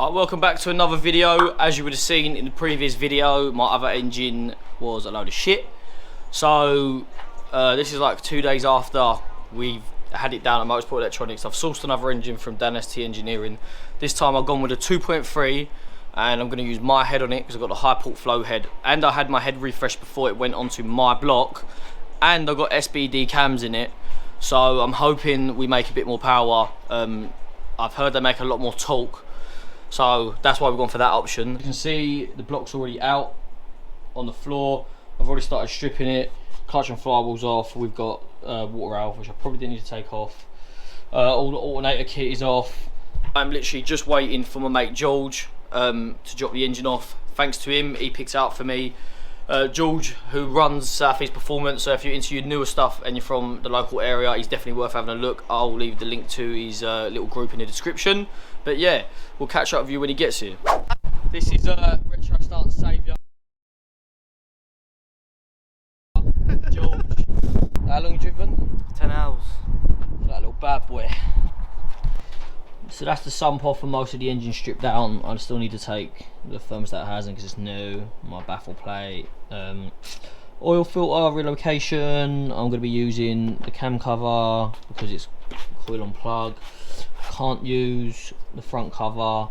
Right, welcome back to another video. As you would have seen in the previous video, my other engine was a load of shit. So this is like 2 days after we've had it down at Motorsport Electronics. I've sourced another engine from Dan ST Engineering. This time I've gone with a 2.3 and I'm going to use my head on it because I've got a high port flow head, and I had my head refreshed before it went onto my block, and I've got SBD cams in it, so I'm hoping we make a bit more power. I've heard they make a lot more torque, so that's why we've gone for that option. You can see the block's already out on the floor. I've already started stripping it. Clutch and flywheel's off. We've got water valve, which I probably didn't need to take off. All the alternator kit is off. I'm literally just waiting for my mate George to drop the engine off. Thanks to him, he picks out for me. George, who runs Southeast Performance, so if you're into your newer stuff and you're from the local area, he's definitely worth having a look. I'll leave the link to his little group in the description. But yeah, we'll catch up with you when he gets here. This is Retro Start Saviour. George, how long you driven? 10 hours. That little bad boy. So that's the sump off and most of the engine stripped down. I still need to take the thermostat housing because it's new, my baffle plate, oil filter relocation. I'm going to be using the cam cover because it's coil on plug. Can't use the front cover.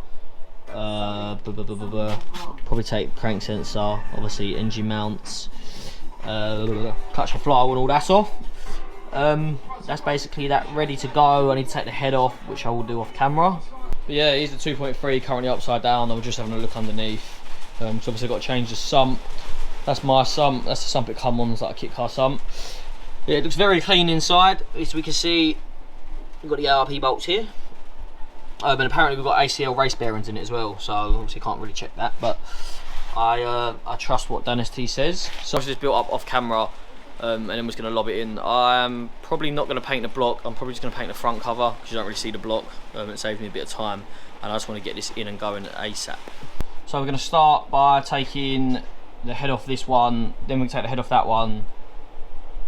Probably take crank sensor, obviously engine mounts, clutch and flywheel and all that's off. That's basically that ready to go. I need to take the head off, which I will do off camera. But yeah, here's the 2.3 currently upside down. I was just having a look underneath. So obviously I've got to change the sump. That's my sump. That's the sump it comes on. It's like a kit car sump. Yeah, it looks very clean inside. As we can see, we've got the ARP bolts here. And apparently we've got ACL race bearings in it as well. So obviously can't really check that, but I trust what Dan ST says. So I just built up off camera. And then was going to lob it in. I'm probably not going to paint the block. I'm probably just going to paint the front cover because you don't really see the block. It saves me a bit of time, and I just want to get this in and going ASAP. So we're going to start by taking the head off this one, then we can take the head off that one,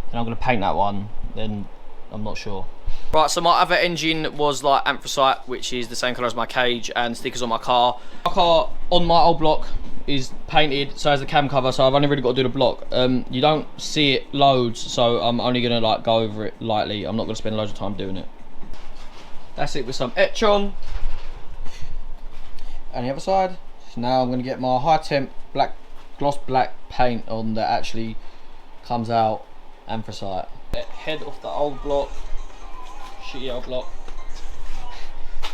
and I'm going to paint that one, then I'm not sure. Right, so my other engine was like anthracite, which is the same colour as my cage, and stickers on my car. My car on my old block is painted, so as the cam cover, so I've only really got to do the block. You don't see it loads, so I'm only going to like go over it lightly. I'm not going to spend loads of time doing it. That's it with some etch on. And the other side. So now I'm going to get my high temp black gloss black paint on that actually comes out anthracite. Head off the old block, shitty old block,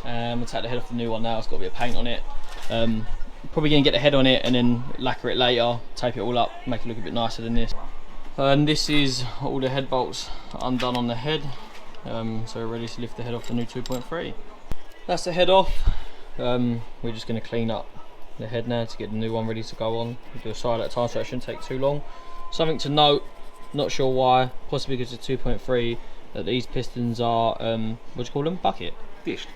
and we'll take the head off the new one now. It's got a bit of paint on it. Probably going to get the head on it and then lacquer it later, tape it all up, make it look a bit nicer than this. And this is all the head bolts undone on the head, so we're ready to lift the head off the new 2.3. That's the head off. We're just going to clean up the head now to get the new one ready to go on. We'll do a side at a time so it shouldn't take too long. Something to note, not sure why, possibly because it's 2.3, that these pistons are, what do you call them? Bucket? Dish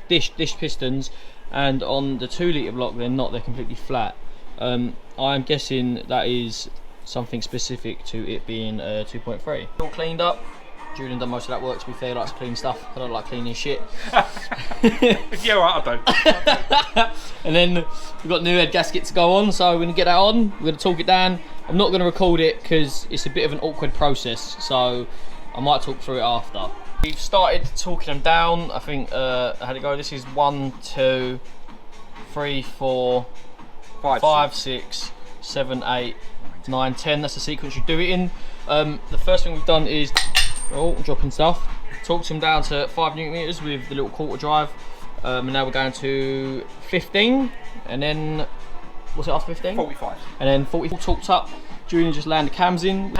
pistons. And on the 2 litre block they're not, they're completely flat. I'm guessing that is something specific to it being 2.3. All cleaned up. Julian done most of that work, to be fair. He likes clean stuff. I don't like cleaning shit. Yeah, right, I don't. And then we've got new head gasket to go on, so we're going to get that on. We're going to talk it down. I'm not going to record it because it's a bit of an awkward process, so I might talk through it after. We've started talking them down. I think, how'd it go? This is 1, 2, 3, 4, 5, 6, 7, 8, 9, 10. That's the sequence you do it in. The first thing we've done is, dropping stuff. Torqued them down to 5 Newton meters with the little quarter drive. And now we're going to 15. And then, what's it after 15? 45. And then 44 torqued up. Julian just landed cams in,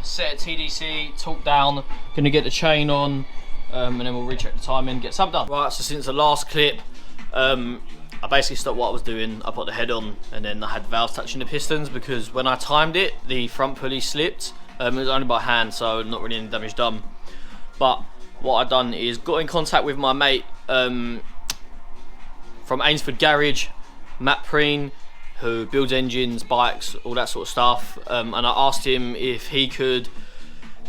set at TDC, torque down, gonna get the chain on, and then we'll recheck the timing, get something done. Right, so since the last clip, I basically stopped what I was doing. I put the head on, and then I had valves touching the pistons because when I timed it, the front pulley slipped. It was only by hand, so not really any damage done. But what I've done is got in contact with my mate from Ainsford Garage, Matt Preen, who builds engines, bikes, all that sort of stuff, and I asked him if he could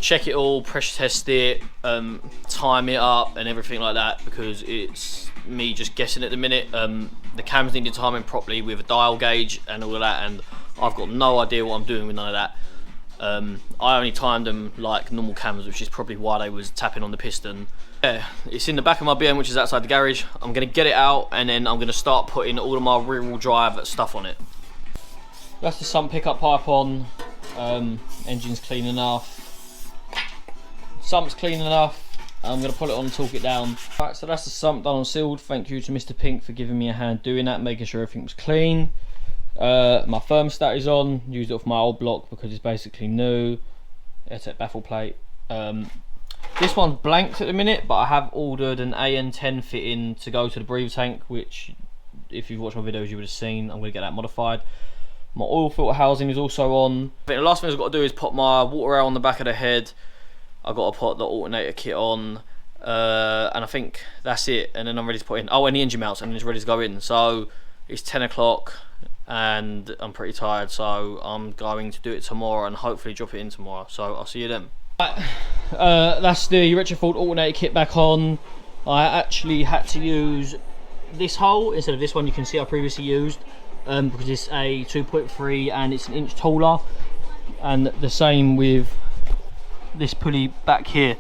check it all, pressure test it, time it up and everything like that, because it's me just guessing at the minute. The cams needed timing properly with a dial gauge and all of that, and I've got no idea what I'm doing with none of that. I only timed them like normal cams, which is probably why they was tapping on the piston. Yeah, it's in the back of my BM, which is outside the garage. I'm going to get it out and then I'm going to start putting all of my rear wheel drive stuff on it. That's the sump pickup pipe on. Engine's clean enough. Sump's clean enough. I'm going to put it on and torque it down. Right, so that's the sump done and sealed. Thank you to Mr. Pink for giving me a hand doing that, making sure everything was clean. My thermostat is on. Used it off my old block because it's basically new. Airtech baffle plate. This one's blanked at the minute, but I have ordered an AN10 fitting to go to the breather tank, which if you've watched my videos you would have seen. I'm going to get that modified. My oil filter housing is also on. I think the last thing I've got to do is put my water rail on the back of the head. I've got to put the alternator kit on, and I think that's it, and then I'm ready to put in, oh, and the engine mounts, and then it's ready to go in. So it's 10 o'clock and I'm pretty tired, so I'm going to do it tomorrow and hopefully drop it in tomorrow. So I'll see you then. Right, that's the Retroford alternator kit back on. I actually had to use this hole instead of this one you can see I previously used, because it's a 2.3 and it's an inch taller, and the same with this pulley back here.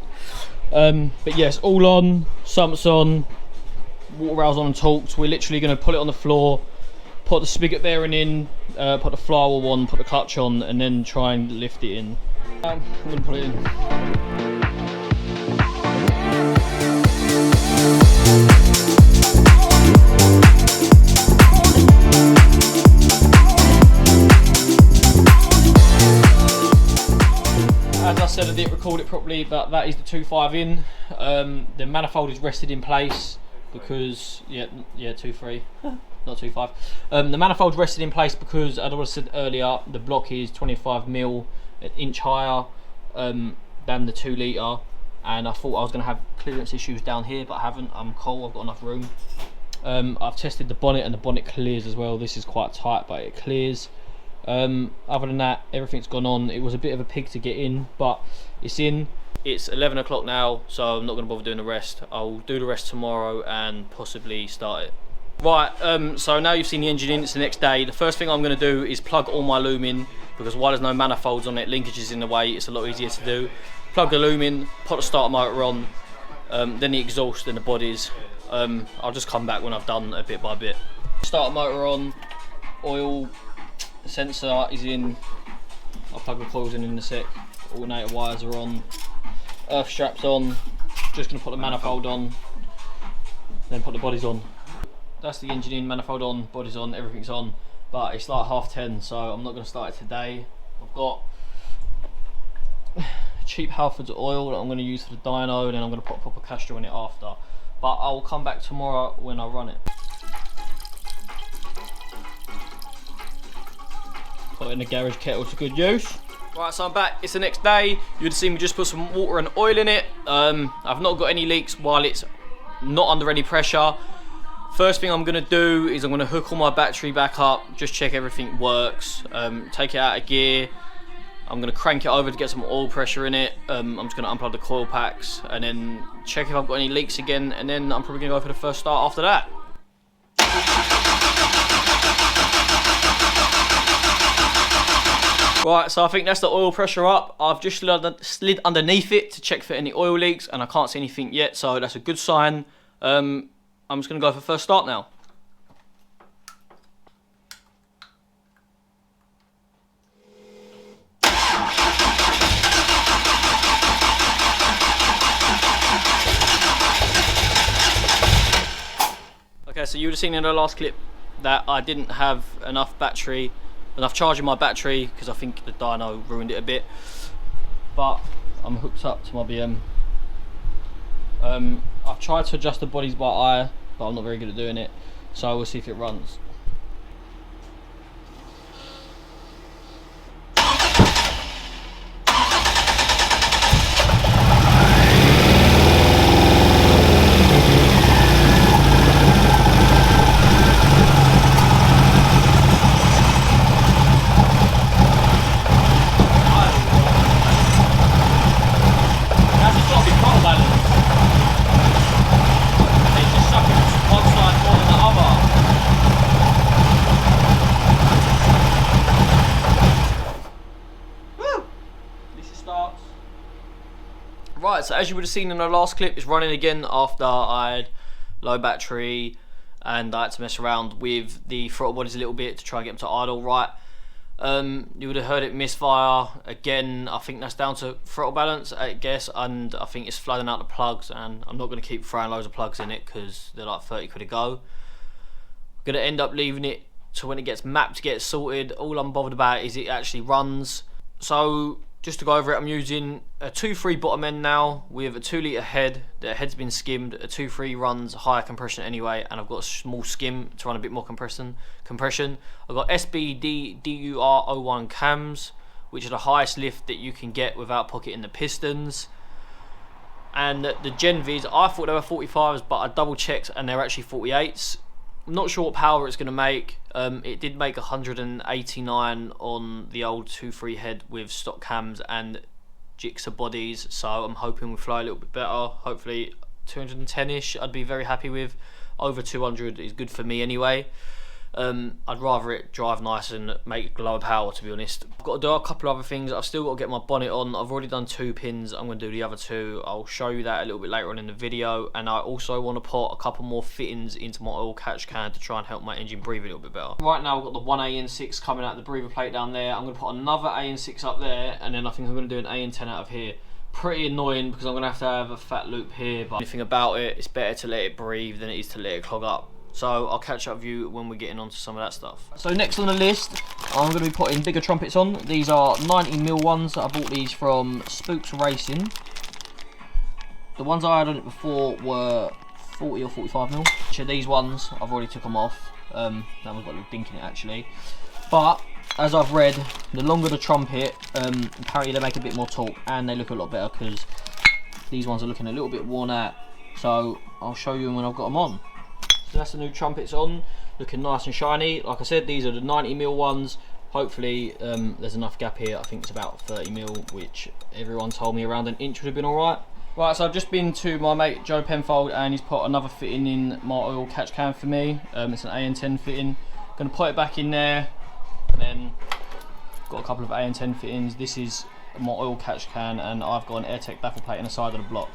But yes, all on, sumps on, water rails on and torqued. We're literally going to put it on the floor, put the spigot bearing in, put the flywheel on, put the clutch on, and then try and lift it in. I'm going to put it in. As I said, I didn't record it properly, but that is the 2.5 in. The manifold is rested in place because, yeah, 2.3, not 2.5. The manifold's rested in place because, as I said earlier, the block is 25mm, an inch higher than the 2 litre, and I thought I was going to have clearance issues down here, but I haven't. I'm cool, I've got enough room. I've tested the bonnet and the bonnet clears as well. This is quite tight, but it clears. Other than that, everything's gone on. It was a bit of a pig to get in, but it's in. It's 11 o'clock now, so I'm not going to bother doing the rest. I'll do the rest tomorrow and possibly start it. Right, so now you've seen the engine in, it's the next day. The first thing I'm going to do is plug all my loom in, because while there's no manifolds on it, linkage is in the way, it's a lot easier to do. Plug the loom in, put the starter motor on, then the exhaust and the bodies. I'll just come back when I've done a bit by bit. Starter motor on, oil, the sensor is in, I'll plug the coils in a sec, alternator wires are on, earth straps on, just going to put the manifold on, then put the bodies on. That's the engine in, manifold on, bodies on, everything's on, but it's like 10:30, so I'm not going to start it today. I've got cheap Halfords oil that I'm going to use for the dyno, and then I'm going to put proper castor in it after, but I'll come back tomorrow when I run it. Put it in the garage kettle to good use. Right, so I'm back. It's the next day. You'd see me just put some water and oil in it. I've not got any leaks while it's not under any pressure. First thing I'm going to do is I'm going to hook all my battery back up, just check everything works, take it out of gear. I'm going to crank it over to get some oil pressure in it. I'm just going to unplug the coil packs and then check if I've got any leaks again, and then I'm probably going to go for the first start after that. Right, so I think that's the oil pressure up. I've just slid underneath it to check for any oil leaks, and I can't see anything yet, so that's a good sign. I'm just going to go for first start now. Okay, so you would have seen in the last clip that I didn't have enough charge in my battery because I think the dyno ruined it a bit, but I'm hooked up to my BM. I've tried to adjust the bodies by eye, but I'm not very good at doing it, so we'll see if it runs. Right, so as you would have seen in the last clip, it's running again after I had low battery and I had to mess around with the throttle bodies a little bit to try and get them to idle right. You would have heard it misfire again. I think that's down to throttle balance, I guess, and I think it's flooding out the plugs, and I'm not going to keep throwing loads of plugs in it because they're like 30 quid a go. I'm going to end up leaving it to when it gets mapped to get sorted. All I'm bothered about is it actually runs. So just to go over it, I'm using a 2.3 bottom end now with a 2 litre head. The head's been skimmed. A 2.3 runs higher compression anyway, and I've got a small skim to run a bit more compression. I've got SBD DUR01 cams, which are the highest lift that you can get without pocketing the pistons. And the Gen Vs, I thought they were 45s, but I double checked and they're actually 48s. I'm not sure what power it's going to make. It did make 189 on the old 2.3 head with stock cams and jigsaw bodies, so I'm hoping we fly a little bit better. Hopefully 210-ish I'd be very happy with. Over 200 is good for me anyway. I'd rather it drive nice and make lower power, to be honest. I've got to do a couple other things. I've still got to get my bonnet on. I've already done 2 pins. I'm going to do the other 2. I'll show you that a little bit later on in the video. And I also want to put a couple more fittings into my oil catch can to try and help my engine breathe a little bit better. Right now I've got the one AN6 coming out of the breather plate down there. I'm going to put another AN6 up there, and then I think I'm going to do an AN10 out of here. Pretty annoying because I'm going to have a fat loop here, but anything about it, it's better to let it breathe than it is to let it clog up. So I'll catch up with you when we're getting onto some of that stuff. So next on the list, I'm going to be putting bigger trumpets on. These are 90mm ones. I bought these from Spooks Racing. The ones I had on it before were 40 or 45mm. So these ones, I've already took them off. That one's got a little dink in it actually. But as I've read, the longer the trumpet, apparently they make a bit more torque and they look a lot better because these ones are looking a little bit worn out. So I'll show you when I've got them on. So that's the new trumpets on, looking nice and shiny. Like I said, these are the 90mm ones. Hopefully there's enough gap here. I think it's about 30mm, which everyone told me around an inch would have been alright. Right, so I've just been to my mate Joe Penfold and he's put another fitting in my oil catch can for me. It's an AN10 fitting. Going to put it back in there, and then got a couple of AN10 fittings. This is my oil catch can, and I've got an AirTech baffle plate in the side of the block.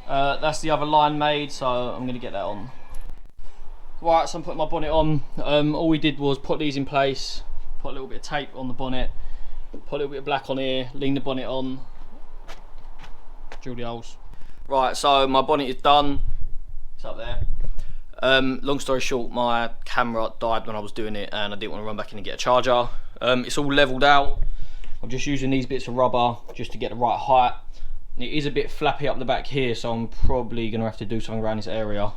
That's the other line made, so I'm going to get that on. Right, so I'm putting my bonnet on. All we did was put these in place, put a little bit of tape on the bonnet, put a little bit of black on here, lean the bonnet on, drill the holes. Right, so my bonnet is done. It's up there. Long story short, my camera died when I was doing it and I didn't want to run back in and get a charger. It's all leveled out. I'm just using these bits of rubber just to get the right height. It is a bit flappy up the back here, so I'm probably going to have to do something around this area.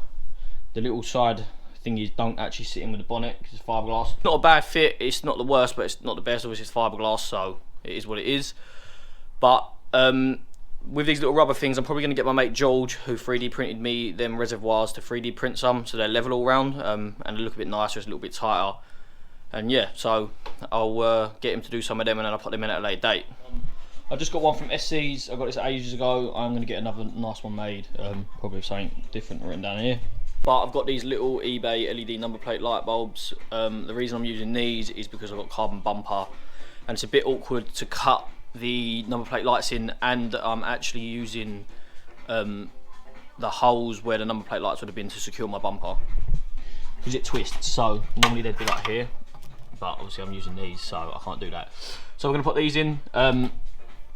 The little side thingies don't actually sit in with the bonnet because it's fiberglass. Not a bad fit, it's not the worst, but it's not the best. Obviously it's fiberglass, so it is what it is. But with these little rubber things, I'm probably going to get my mate George, who 3D printed me them reservoirs, to 3D print some so they're level all round and they look a bit nicer, it's a little bit tighter. And yeah, so I'll get him to do some of them and then I'll put them in at a later date. I just got one from SC's. I got this ages ago. I'm going to get another nice one made, probably something different written down here. But I've got these little eBay LED number plate light bulbs. The reason I'm using these is because I've got carbon bumper and it's a bit awkward to cut the number plate lights in, and I'm actually using the holes where the number plate lights would have been to secure my bumper because it twists. So normally they'd be like here, but obviously I'm using these, so I can't do that. So we're going to put these in. I'm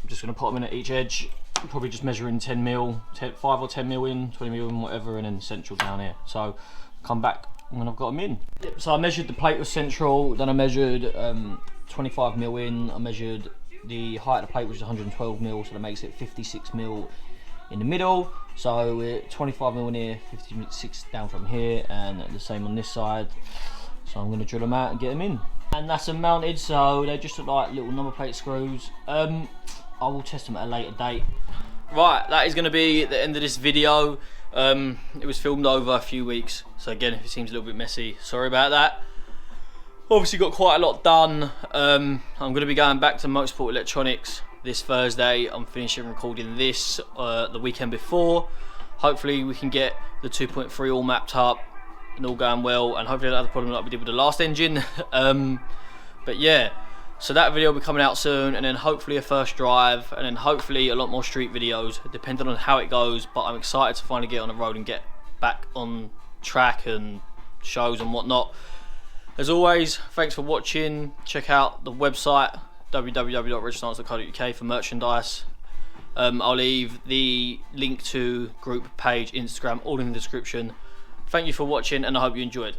just going to put them in at each edge. Probably just measuring 10mm, 5 or 10mm in, 20mm in, whatever, and then central down here. So come back when I've got them in. Yep, so I measured the plate with central, then I measured 25mm in, I measured the height of the plate, which is 112mm, so that makes it 56mm in the middle. So we're 25mm in here, 56 down from here, and the same on this side. So I'm going to drill them out and get them in. And that's them mounted, so they just look like little number plate screws. I will test them at a later date. Right, that is going to be the end of this video. It was filmed over a few weeks, so again, if it seems a little bit messy, sorry about that. Obviously got quite a lot done. I'm going to be going back to Motorsport Electronics this Thursday. I'm finishing recording this the weekend before. Hopefully we can get the 2.3 all mapped up and all going well, and hopefully I don't have the problem like we did with the last engine. But yeah, So that video will be coming out soon, and then hopefully a first drive, and then hopefully a lot more street videos, depending on how it goes. But I'm excited to finally get on the road and get back on track and shows and whatnot. As always, thanks for watching. Check out the website www.richstance.co.uk for merchandise. I'll leave the link to group page, Instagram, all in the description. Thank you for watching, and I hope you enjoyed.